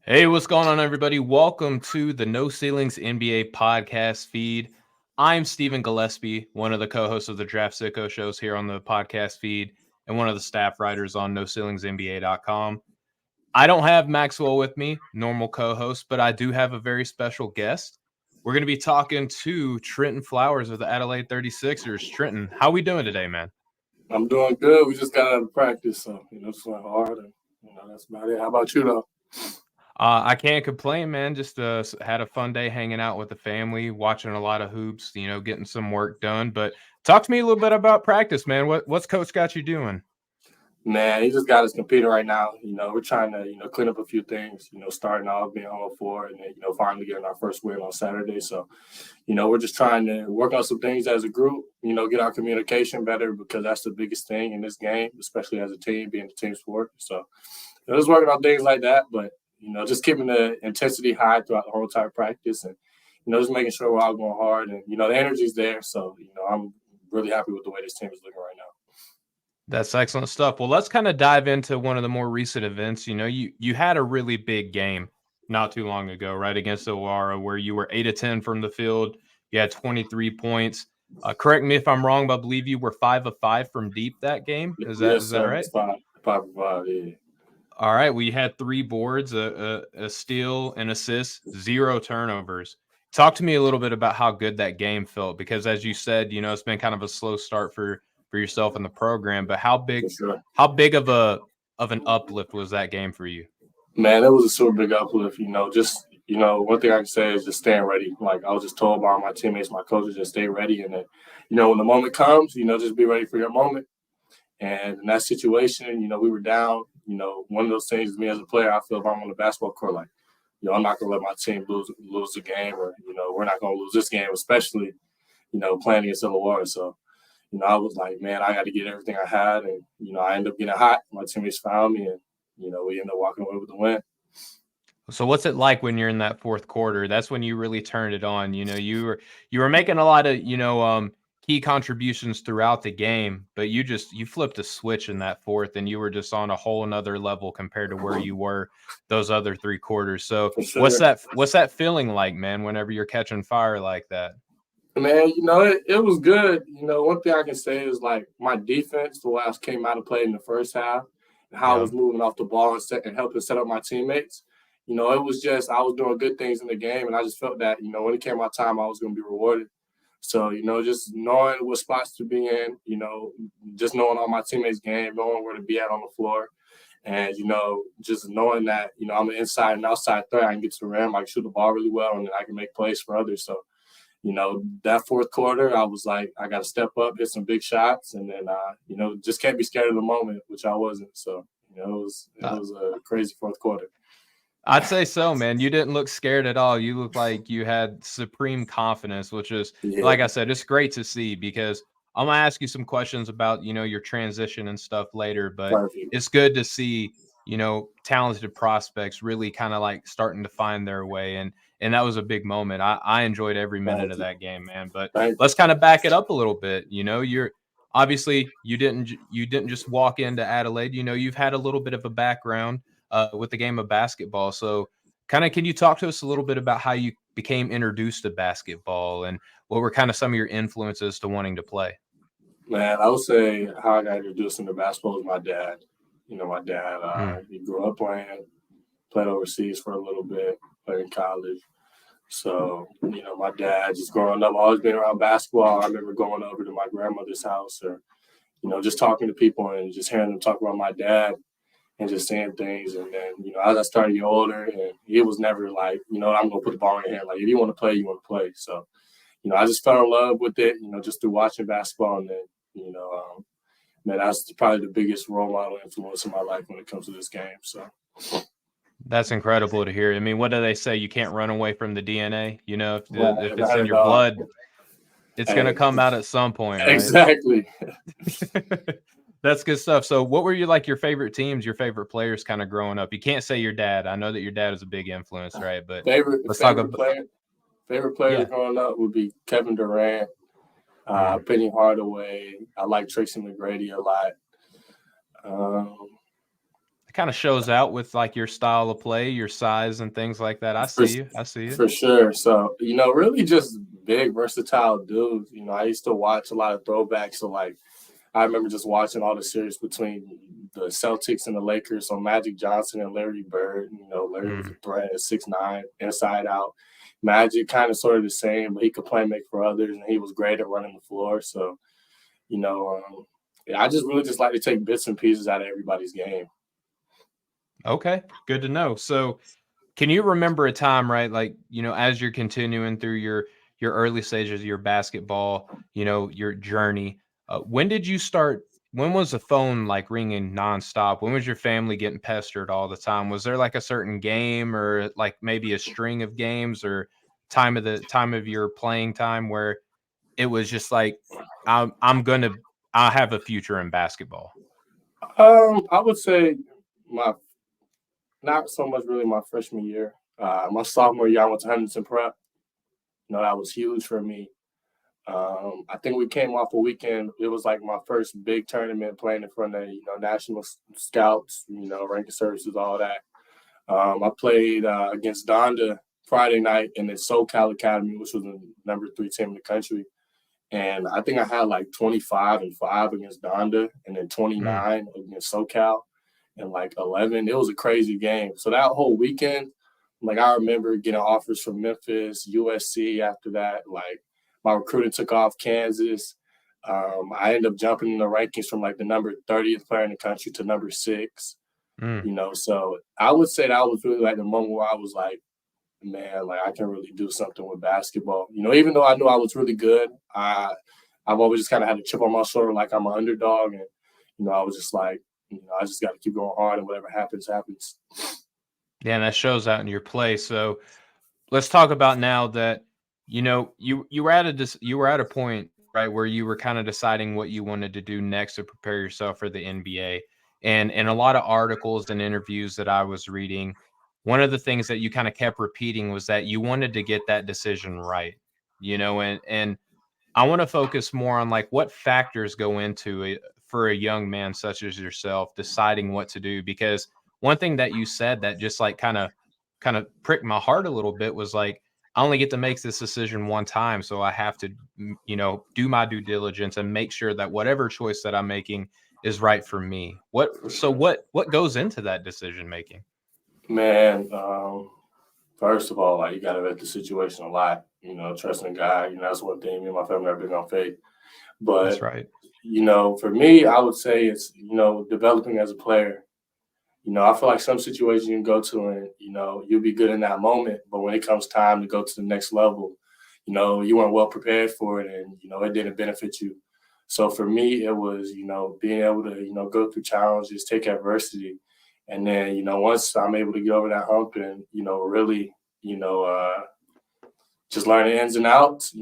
Hey, what's going on, everybody? Welcome to the No Ceilings NBA podcast feed. I'm Stephen Gillaspie, one of the co-hosts of the Draft Sicko shows here on the podcast feed, and one of the staff writers on NoCeilingsNBA.com. I don't have Maxwell with me, normal co-host, but I do have a very special guest. We're going to be talking to Trentyn Flowers of the Adelaide 36ers. Trentyn, how we doing today, man? I'm doing good. We just got out of practice, so just went hard, and that's about it. How about you, though? I can't complain, man. Just had a fun day hanging out with the family, watching a lot of hoops, getting some work done. But talk to me a little bit about practice, man. What's coach got you doing? Man, he just got us competing right now. We're trying to clean up a few things. Starting off being on 4, and then finally getting our first win on Saturday. So, we're just trying to work on some things as a group. Get our communication better because that's the biggest thing in this game, especially as a team, being a team sport. So, just working on things like that, but just keeping the intensity high throughout the whole entire practice, and just making sure we're all going hard, and the energy's there. So, I'm really happy with the way this team is looking right now. That's excellent stuff. Well, let's kind of dive into one of the more recent events. You had a really big game not too long ago, right, against Owara, where you were 8 of 10 from the field. You had 23 points. Correct me if I'm wrong, but I believe you were 5 of 5 from deep that game. Is that Yes, is that sir. right? It's five for five. Yeah. All right, we had 3 boards, a steal, an assist, 0 turnovers. Talk to me a little bit about how good that game felt because, as you said, it's been kind of a slow start for yourself in the program. But how For big sure. how big of an uplift was that game for you? Man, it was a super big uplift. Just one thing I can say is just staying ready. Like I was just told by my teammates, my coaches, just stay ready, and then when the moment comes, just be ready for your moment. And in that situation, we were down. One of those things is me as a player, I feel if I'm on the basketball court, like, I'm not gonna let my team lose the game, or we're not gonna lose this game, especially playing against Illawarra. So I was like, man, I got to get everything I had, and I ended up getting hot. My teammates found me, and we ended up walking away with the win. So what's it like when you're in that fourth quarter? That's when you really turned it on. You were making a lot of, key contributions throughout the game, but you flipped a switch in that fourth and you were just on a whole another level compared to where you were those other 3 quarters. So For what's sure. that feeling like, man, whenever you're catching fire like that? Man, it was good. One thing I can say is like my defense, the way I came out and played in the first half, and how I Yeah. was moving off the ball and helping set up my teammates. It was just I was doing good things in the game, and I just felt that when it came my time, I was going to be rewarded. So just knowing what spots to be in, just knowing all my teammates' game, knowing where to be at on the floor, and just knowing that I'm an inside and outside threat, I can get to the rim, I can shoot the ball really well, and then I can make plays for others. So that fourth quarter, I was like, I got to step up, hit some big shots, and then, just can't be scared of the moment, which I wasn't. So, it was a crazy fourth quarter. I'd say so, man. You didn't look scared at all. You looked like you had supreme confidence, which is, Yeah, like I said, it's great to see because I'm gonna ask you some questions about, your transition and stuff later, but perfect. it's good to see, talented prospects really kind of like starting to find their way. And that was a big moment. I enjoyed every minute Thank of you. that game, man. But Thank you. let's kind of back it up a little bit. You're obviously you didn't just walk into Adelaide. You've had a little bit of a background with the game of basketball. So, kind of, can you talk to us a little bit about how you became introduced to basketball and what were kind of some of your influences to wanting to play? Man, I would say how I got introduced into basketball was my dad. My dad, Mm. he grew up playing, played overseas for a little bit, played in college. So, my dad, just growing up, always been around basketball. I remember going over to my grandmother's house, or just talking to people and just hearing them talk about my dad and just saying things. And then, as I started to get older, and it was never like, I'm going to put the ball in your hand. Like, if you want to play, you want to play. So, I just fell in love with it, just through watching basketball. And then, man, that's probably the biggest role model influence in my life when it comes to this game. So, That's incredible to hear. I mean, what do they say? You can't run away from the DNA. If it's not in at your all. blood, it's gonna Hey, come out at some point, right? exactly. That's good stuff. So, what were your favorite teams, your favorite players, kind of growing up? You can't say your dad. I know that your dad is a big influence, right? But Favorite let's talk favorite about player favorite players yeah. growing up would be Kevin Durant, Mm. Penny Hardaway. I like Tracy McGrady a lot. Um, kind of shows out with like your style of play, your size and things like that. I For, see you. I see you. for sure. So, really just big, versatile dudes. I used to watch a lot of throwbacks. So, like, I remember just watching all the series between the Celtics and the Lakers. So, Magic Johnson and Larry Bird. Larry was a Mm. threat at 6'9", inside out. Magic kind of sort of the same, but he could play make for others, and he was great at running the floor. So, you know, yeah, I just really just like to take bits and pieces out of everybody's game. Okay, good to know. So, can you remember a time, right? Like, as you're continuing through your early stages of your basketball, your journey. When did you start? When was the phone like ringing nonstop? When was your family getting pestered all the time? Was there like a certain game, or like maybe a string of games, or time of your playing time where it was just like, I'm gonna I have a future in basketball? I would say my not so much really my freshman year. My sophomore year, I went to Huntington Prep. That was huge for me. I think we came off a weekend. It was like my first big tournament playing in front of national scouts, ranking services, all that. I played against Donda Friday night in the SoCal Academy, which was the number 3 team in the country. And I think I had like 25 and 5 against Donda, and then Mm, 29 against SoCal, and like 11. It was a crazy game. So that whole weekend, like I remember getting offers from Memphis, USC after that. Like my recruiting took off Kansas. I ended up jumping in the rankings from like the number 30th player in the country to number 6. mm. So I would say that was really like the moment where I was like, man, like I can really do something with basketball. Even though I knew I was really good, I've always just kind of had a chip on my shoulder, like I'm an underdog, and I was just like, I just got to keep going hard, and whatever happens, happens. Yeah, and that shows out in your play. So let's talk about now that you were you were at a point, right, where you were kind of deciding what you wanted to do next to prepare yourself for the NBA. And in a lot of articles and interviews that I was reading, one of the things that you kind of kept repeating was that you wanted to get that decision right. And I want to focus more on like what factors go into it for a young man such as yourself deciding what to do. Because one thing that you said that just like kind of pricked my heart a little bit was like, I only get to make this decision one time, so I have to do my due diligence and make sure that whatever choice that I'm making is right for me. For So sure. what goes into that decision making? Man, first of all, like you got to vet the situation a lot. Trusting God. That's one thing. Me and my family are big on faith. That's But right. for me, I would say it's developing as a player. I feel like some situations you can go to and, you'll be good in that moment. But when it comes time to go to the next level, you weren't well prepared for it and, it didn't benefit you. So for me, it was, being able to, go through challenges, take adversity. And then, once I'm able to get over that hump and, really, you know, uh, just learn the ins and outs,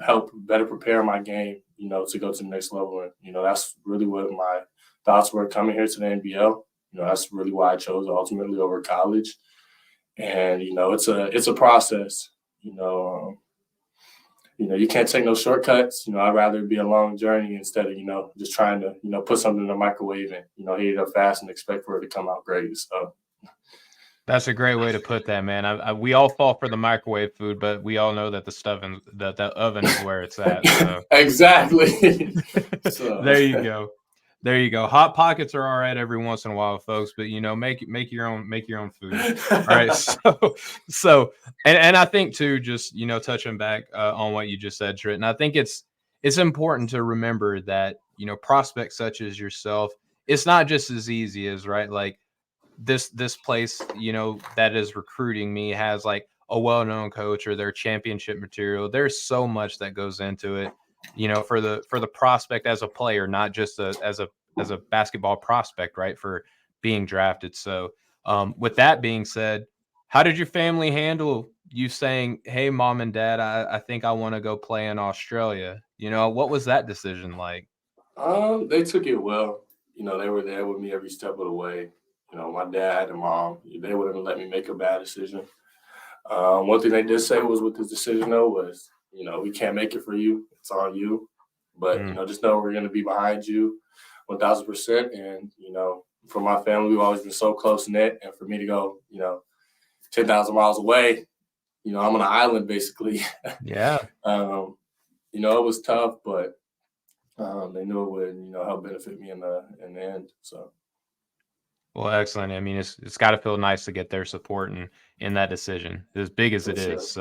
help better prepare my game, to go to the next level. And, that's really what my thoughts were coming here to the NBL. That's really why I chose ultimately over college. And, it's a process, you know, you can't take no shortcuts. I'd rather it be a long journey instead of, just trying to, put something in the microwave and, heat it up fast and expect for it to come out great. So That's a great way to put that, man. We all fall for the microwave food, but we all know that the oven is where it's at. So exactly. So there you go. There you go. Hot pockets are all right every once in a while, folks, but make your own food. All right. So and I think too, just touching back on what you just said, Trenton, I think it's important to remember that prospects such as yourself, it's not just as easy as right like this place that is recruiting me has like a well-known coach or their championship material. There's so much that goes into it for the prospect as a player, not just as a basketball prospect, right, for being drafted. So with that being said, how did your family handle you saying, hey, mom and dad, I think I want to go play in Australia? What was that decision like? they took it well. They were there with me every step of the way. My dad and mom, they wouldn't let me make a bad decision. One thing they did say was with this decision though was, we can't make it for you. It's on you. But, Mm, just know we're going to be behind you 1000%. And, for my family, we've always been so close-knit. And for me to go, 10,000 miles away, I'm on an island basically. Yeah. It was tough, but they knew it would, help benefit me in the end. So. Well, excellent. I mean, it's got to feel nice to get their support in that decision, as big as For it sure. is.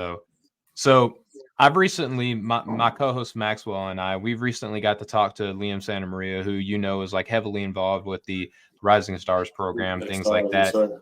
So I've recently my co-host Maxwell and we've recently got to talk to Liam Santa Maria, who is like heavily involved with the Rising Stars program, Yes, things like sir. Yes, that. sir.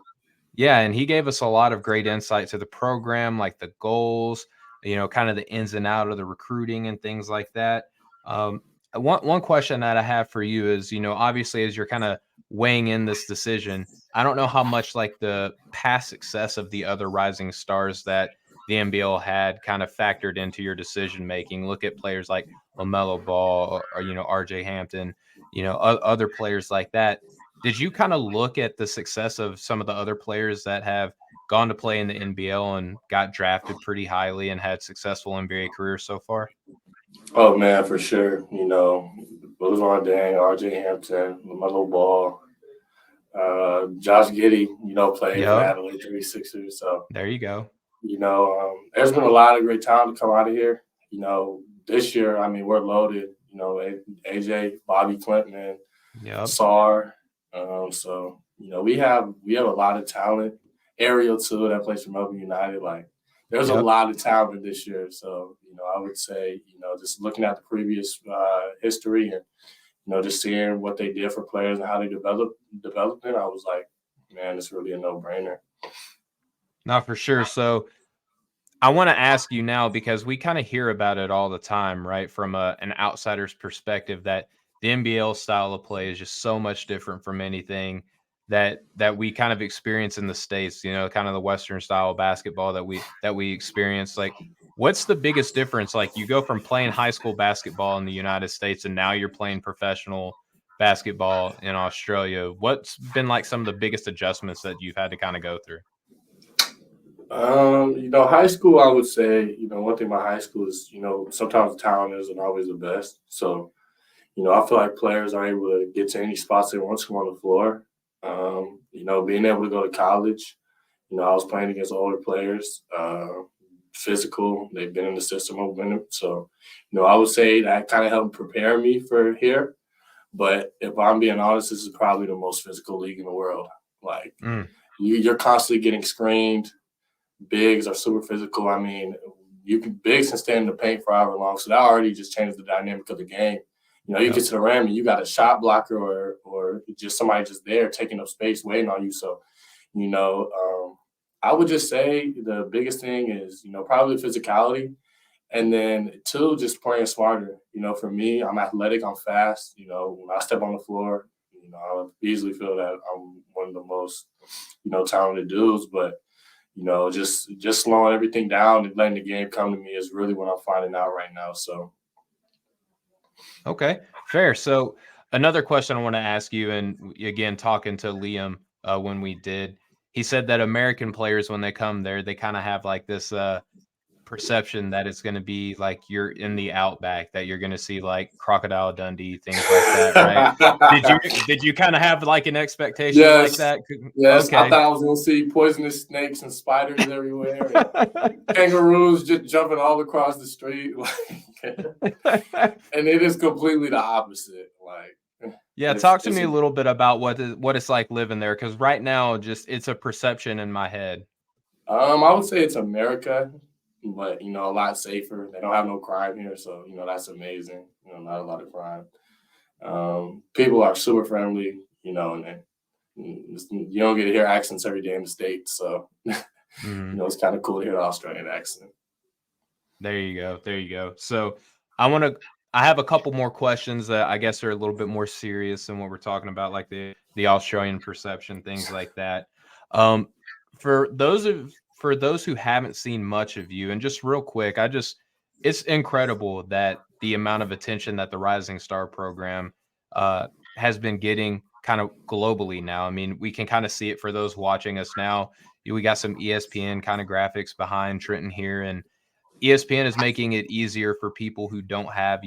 Yeah, and he gave us a lot of great insight to the program, like the goals, kind of the ins and out of the recruiting and things like that. Um, one question that I have for you is, obviously as you're kind of weighing in this decision, I don't know how much like the past success of the other rising stars that the NBL had kind of factored into your decision making. Look at players like LaMelo Ball or RJ Hampton, other players like that. Did you kind of look at the success of some of the other players that have gone to play in the NBL and got drafted pretty highly and had successful NBA careers so far? Oh man, for sure. Those are Dang, RJ Hampton, LaMelo Ball, Josh Giddey, played for the Yep. Adelaide 36ers. So, There you go. there's been a lot of great talent to come out of here. This year, I mean, we're loaded. AJ, Bobby Clinton, Yep. SAR. We have a lot of talent. Ariel too, that plays for Melbourne United. Like, there's a Yep. lot of talent this year. So, I would say, just looking at the previous history and just seeing what they did for players and how they developed it, I was like, man, it's really a no-brainer. Not for sure. So I want to ask you now because we kind of hear about it all the time, right? From an outsider's perspective, that the NBL style of play is just so much different from anything that we kind of experience in the States. Kind of the Western style of basketball that we experience. Like, what's the biggest difference? Like, you go from playing high school basketball in the United States, and now you're playing professional basketball in Australia. What's been like some of the biggest adjustments that you've had to kind of go through? High school, I would say, one thing about high school is, sometimes the talent isn't always the best. So, I feel like players are able to get to any spots they want to on the floor. Being able to go to college, I was playing against older players, physical. They've been in the system a minute. So, I would say that kind of helped prepare me for here. But if I'm being honest, this is probably the most physical league in the world. Like, Mm, you're constantly getting screened. Bigs are super physical. I mean, bigs can stand in the paint for however long, so that already just changes the dynamic of the game. You yep. get to the rim and you got a shot blocker or just somebody just there taking up space, waiting on you. So, you know, um, I would just say the biggest thing is probably physicality, and then two, just playing smarter. For me, I'm athletic, I'm fast. When I step on the floor, I easily feel that I'm one of the most talented dudes, but just slowing everything down and letting the game come to me is really what I'm finding out right now. So, Okay, fair. So another question I want to ask you, and again, talking to Liam when we did, he said that American players, when they come there, they kind of have like this perception that it's going to be like you're in the outback, that you're going to see like Crocodile Dundee, things like that, right? Did you kind of have like an expectation like yes, that? yes, I Okay. thought I was gonna see poisonous snakes and spiders everywhere, and kangaroos just jumping all across the street, and it is completely the opposite. Like, Yeah, it's talk to it's me a little bit about what it's like living there, because right now, just it's a perception in my head. I would say it's America, but a lot safer. They don't have no crime here, so that's amazing. Not a lot of crime. People are super friendly, and you don't get to hear accents every day in the States, so Mhm. it's kind of cool to hear the Australian accent. There you go. There you go. So I want to. I have a couple more questions that I guess are a little bit more serious than what we're talking about, like the Australian perception, things like that. Um, for those who haven't seen much of you, and just real quick, it's incredible that the amount of attention that the Rising Star program has been getting kind of globally now. I mean, we can kind of see it for those watching us now. We got some ESPN kind of graphics behind Trenton here, and ESPN is making it easier for people who don't have,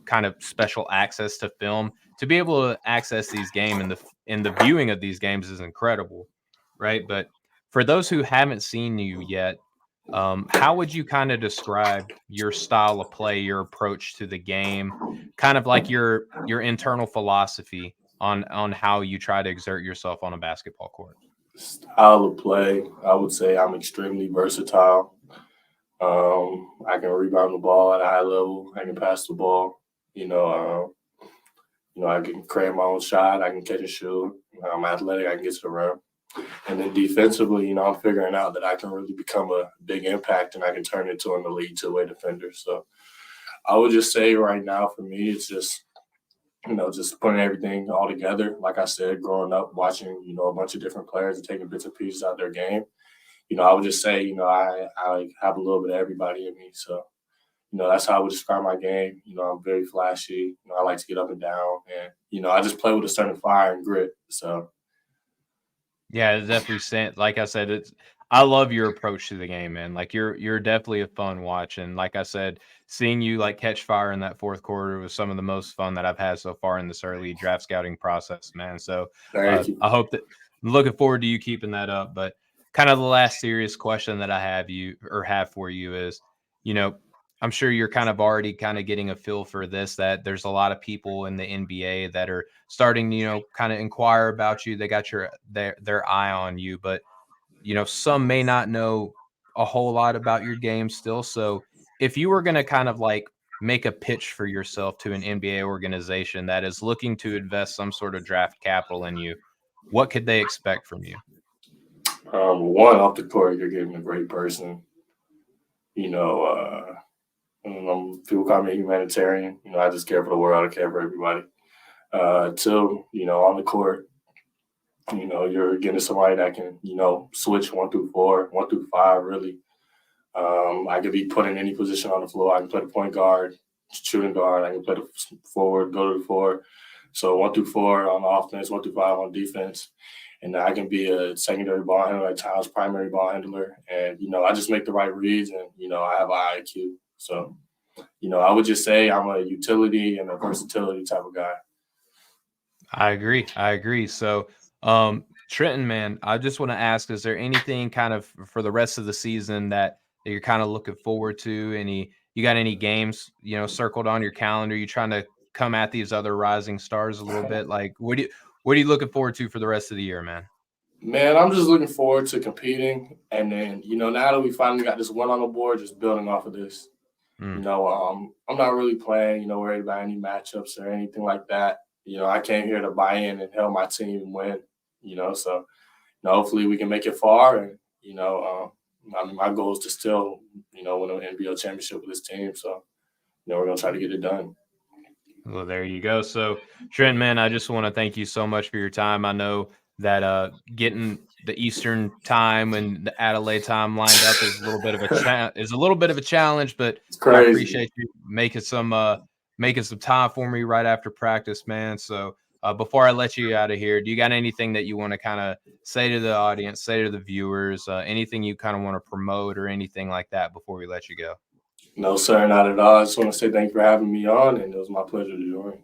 kind of special access to film to be able to access these and the viewing of these games is incredible, right? But for those who haven't seen you yet, how would you kind of describe your style of play, your approach to the game, kind of like your internal philosophy on how you try to exert yourself on a basketball court? Style of play, I would say I'm extremely versatile. I can rebound the ball at a high level. I can pass the ball. You know, I can create my own shot. I can catch and shoot. I'm athletic. I can get to the rim. And then defensively, I'm figuring out that I can really become a big impact and I can turn into an elite two-way defender. So I would just say right now for me, it's just, just putting everything all together. Like I said, growing up, watching, a bunch of different players and taking bits and pieces out of their game. I would just say, I have a little bit of everybody in me. So, that's how I would describe my game. I'm very flashy. I like to get up and down. And, I just play with a certain fire and grit. So, Yeah, it's definitely like I said, I love your approach to the game, man. Like you're definitely a fun watch. And like I said, seeing you like catch fire in that fourth quarter was some of the most fun that I've had so far in this early draft scouting process, man. So thank you. I hope that I'm looking forward to you keeping that up. But kind of the last serious question that I have for you is, you know, I'm sure you're kind of already kind of getting a feel for this, that there's a lot of people in the NBA that are starting, kind of inquire about you. They got their eye on you, but some may not know a whole lot about your game still. So if you were going to kind of like make a pitch for yourself to an NBA organization that is looking to invest some sort of draft capital in you, what could they expect from you? One, off the court, you're getting a great person. People call me a humanitarian. I just care for the world. I care for everybody. Two, on the court, you're getting somebody that can, switch 1 through 4, 1 through 5, really. I could be put in any position on the floor. I can play the point guard, shooting guard. I can play the forward, go to the 4. So 1 through 4 on offense, 1 through 5 on defense. And I can be a secondary ball handler, at times primary ball handler. And, I just make the right reads and, I have an IQ. So, I would just say I'm a utility and a versatility type of guy. I agree. So, Trentyn, man, I just want to ask, is there anything kind of for the rest of the season that you're kind of looking forward to? You got any games, circled on your calendar? You trying to come at these other rising stars a little bit? Like, what are you looking forward to for the rest of the year, man? Man, I'm just looking forward to competing. And then, now that we finally got this one on the board, just building off of this. Mm. I'm not really playing, worried about any matchups or anything like that. I came here to buy in and help my team win, so, hopefully we can make it far. And, my goal is to still, win an NBL championship with this team. So, we're going to try to get it done. Well, there you go. So, Trent, man, I just want to thank you so much for your time. I know that getting the Eastern time and the Adelaide time lined up is a little bit of a challenge, but It's I crazy. appreciate you making some time for me right after practice, man. So, before I let you out of here, do you got anything that you want to kind of say to the audience, say to the viewers, anything you kind of want to promote or anything like that before we let you go? No, sir, not at all. I just want to say thank you for having me on, and it was my pleasure to join.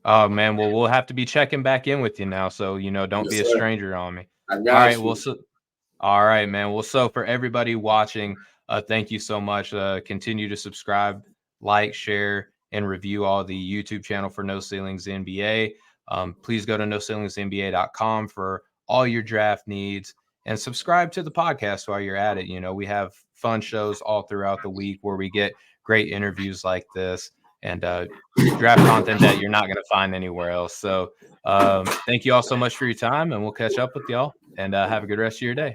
Oh man, well we'll have to be checking back in with you now, so don't Yes, be a sir. stranger on me. I All got right, you. all right, man. Well, so for everybody watching, thank you so much. Continue to subscribe, like, share, and review all the YouTube channel for No Ceilings NBA. Please go to NoCeilingsNBA.com for all your draft needs and subscribe to the podcast while you're at it. We have fun shows all throughout the week where we get great interviews like this and draft content that you're not going to find anywhere else. So thank you all so much for your time, and we'll catch up with y'all and have a good rest of your day.